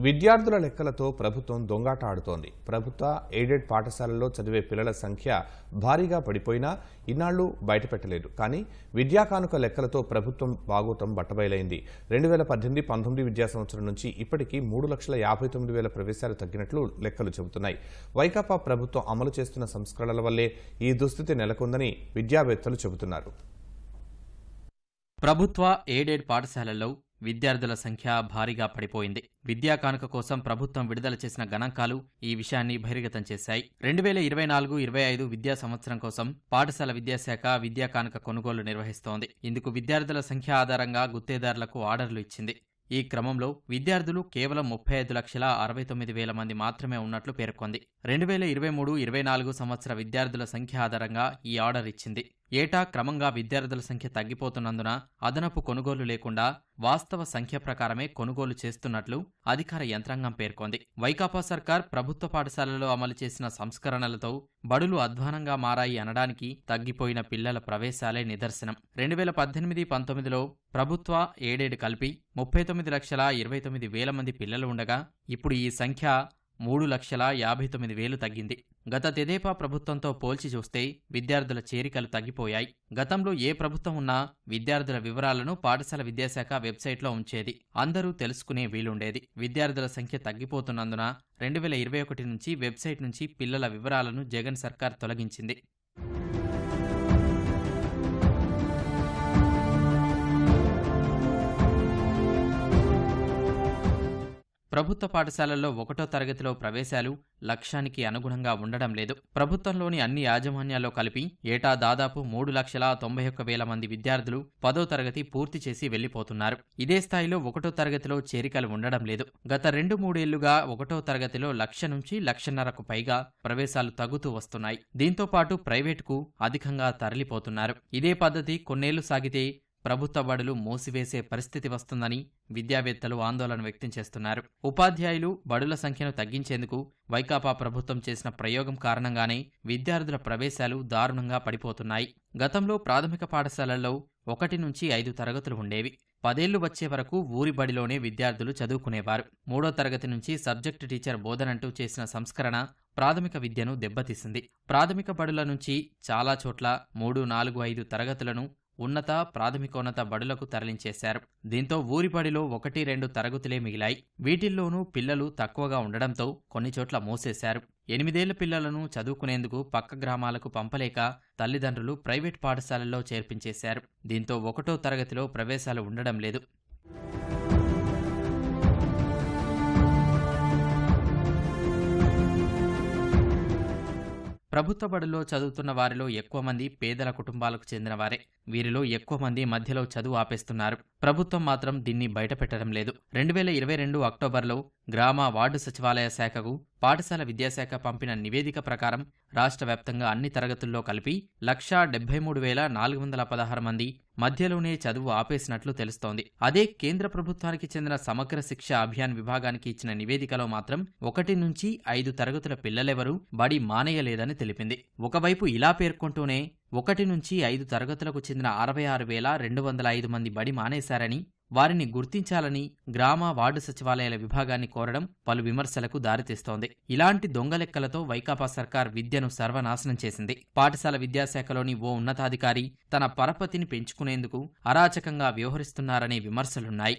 విద్యార్థుల లెక్కలతో ప్రభుత్వం దొంగాట ఆడుతోంది. ప్రభుత్వ ఎయిడెడ్ పాఠశాలల్లో చదివే పిల్లల సంఖ్య భారీగా పడిపోయినా ఇన్నాళ్లు బయటపెట్టలేదు. కానీ విద్యా కానుక లెక్కలతో ప్రభుత్వం బాగోతం బట్టబయలైంది. 2018-19 విద్యా సంవత్సరం నుంచి ఇప్పటికీ 3,59,000 ప్రవేశాలు తగ్గినట్లు లెక్కలు చెబుతున్నాయి. వైకాపా ప్రభుత్వం అమలు చేస్తున్న సంస్కరణల వల్లే ఈ దుస్థితి నెలకొందని విద్యావేత్తలు చెబుతున్నారు. ప్రభుత్వ ఎయిడెడ్ పాఠశాలల్లో విద్యార్థుల సంఖ్య భారీగా పడిపోయింది. విద్యా కానుక కోసం ప్రభుత్వం విడుదల చేసిన గణాంకాలు ఈ విషయాన్ని బహిర్గతం చేశాయి. 2024-25 విద్యా సంవత్సరం కోసం పాఠశాల విద్యాశాఖ విద్యా కానుక కొనుగోలు నిర్వహిస్తోంది. ఇందుకు విద్యార్థుల సంఖ్య ఆధారంగా గుత్తేదారులకు ఆర్డర్లు ఇచ్చింది. ఈ క్రమంలో విద్యార్థులు కేవలం 35,69,000 మంది మాత్రమే ఉన్నట్లు పేర్కొంది. 2023-24 సంవత్సర విద్యార్థుల సంఖ్య ఆధారంగా ఈ ఆర్డర్ ఇచ్చింది. ఏటా క్రమంగా విద్యార్థుల సంఖ్య తగ్గిపోతున్నందున అదనపు కొనుగోలు లేకుండా వాస్తవ సంఖ్య ప్రకారమే కొనుగోలు చేస్తున్నట్లు అధికార యంత్రాంగం పేర్కొంది. వైకాపా సర్కార్ ప్రభుత్వ పాఠశాలల్లో అమలు చేసిన సంస్కరణలతో బడులు అధ్వానంగా మారాయి అనడానికి తగ్గిపోయిన పిల్లల ప్రవేశాలే నిదర్శనం. 2018-19లో ప్రభుత్వ ఎయిడెడ్ కలిపి 39,29,000 మంది పిల్లలు ఉండగా ఇప్పుడు ఈ సంఖ్య 3,59,000 తగ్గింది. గత తెదేపా ప్రభుత్వంతో పోల్చి చూస్తే విద్యార్థుల చేరికలు తగ్గిపోయాయి. గతంలో ఏ ప్రభుత్వం ఉన్నా విద్యార్థుల వివరాలను పాఠశాల విద్యాశాఖ వెబ్సైట్లో ఉంచేది. అందరూ తెలుసుకునే వీలుండేది. విద్యార్థుల సంఖ్య తగ్గిపోతున్నందున 2021 నుంచి వెబ్సైట్ నుంచి పిల్లల వివరాలను జగన్ సర్కార్ తొలగించింది. ప్రభుత్వ పాఠశాలల్లో 1వ తరగతిలో ప్రవేశాలు లక్ష్యానికి అనుగుణంగా ఉండడం లేదు. ప్రభుత్వంలోని అన్ని యాజమాన్యాల్లో కలిపి ఏటా దాదాపు 3,91,000 మంది విద్యార్థులు 10వ తరగతి పూర్తి చేసి వెళ్లిపోతున్నారు. ఇదే స్థాయిలో 1వ తరగతిలో చేరికలు ఉండడం లేదు. గత 2-3 ఏళ్లుగా 1వ తరగతిలో 1,00,000 నుంచి 1,50,000కు పైగా ప్రవేశాలు తగ్గుతూ వస్తున్నాయి. దీంతో పాటు ప్రైవేటుకు అధికంగా తరలిపోతున్నారు. ఇదే పద్ధతి కొన్నేళ్లు సాగితే ప్రభుత్వ బడులు మూసివేసే పరిస్థితి వస్తుందని విద్యావేత్తలు ఆందోళన వ్యక్తం చేస్తున్నారు. ఉపాధ్యాయులు బడుల సంఖ్యను తగ్గించేందుకు వైకాపా ప్రభుత్వం చేసిన ప్రయోగం కారణంగానే విద్యార్థుల ప్రవేశాలు దారుణంగా పడిపోతున్నాయి. గతంలో ప్రాథమిక పాఠశాలల్లో 1 నుంచి 5 తరగతులు ఉండేవి. 10 ఏళ్లు వచ్చే వరకు ఊరి బడిలోనే విద్యార్థులు చదువుకునేవారు. 3వ తరగతి నుంచి సబ్జెక్టు టీచర్ బోధనంటూ చేసిన సంస్కరణ ప్రాథమిక విద్యను దెబ్బతీసింది. ప్రాథమిక బడుల నుంచి చాలా చోట్ల 3, 4, 5 తరగతులను ఉన్నత ప్రాథమికోన్నత బడులకు తరలించేశారు. దీంతో ఊరి బడిలో 1, 2 తరగతులే మిగిలాయి. వీటిల్లోనూ పిల్లలు తక్కువగా ఉండడంతో కొన్ని చోట్ల మూసేశారు. 8 ఏళ్ల పిల్లలను చదువుకునేందుకు పక్క గ్రామాలకు పంపలేక తల్లిదండ్రులు ప్రైవేట్ పాఠశాలల్లో చేర్పించేశారు. దీంతో 1వ తరగతిలో ప్రవేశాలు ఉండడం లేదు. ప్రభుత్వ బడుల్లో చదువుతున్న వారిలో ఎక్కువ మంది పేదల కుటుంబాలకు చెందినవారే. వీరిలో ఎక్కువ మంది మధ్యలో చదువు ఆపేస్తున్నారు. ప్రభుత్వం మాత్రం దీన్ని బయటపెట్టడం లేదు. 2022 అక్టోబర్లో గ్రామ వార్డు సచివాలయ శాఖకు పాఠశాల విద్యాశాఖ పంపిన నివేదిక ప్రకారం రాష్ట్ర వ్యాప్తంగా అన్ని తరగతుల్లో కలిపి 1,73,416 మంది మధ్యలోనే చదువు ఆపేసినట్లు తెలుస్తోంది. అదే కేంద్ర ప్రభుత్వానికి చెందిన సమగ్ర శిక్ష అభియాన్ విభాగానికి ఇచ్చిన నివేదికలో మాత్రం 1 నుంచి 5 తరగతుల పిల్లలెవరూ బడి మానేయలేదని తెలిపింది. ఒకవైపు ఇలా పేర్కొంటూనే 1 నుంచి 5 తరగతులకు చెందిన 66,205 మంది బడి మానేశారని, వారిని గుర్తించాలని గ్రామ వార్డు సచివాలయాల విభాగాన్ని కోరడం పలు విమర్శలకు దారితీస్తోంది. ఇలాంటి దొంగలెక్కలతో వైకాపా సర్కార్ విద్యను సర్వనాశనం చేసింది. పాఠశాల విద్యాశాఖలోని ఓ ఉన్నతాధికారి తన పరపతిని పెంచుకునేందుకు అరాచకంగా వ్యవహరిస్తున్నారనే విమర్శలున్నాయి.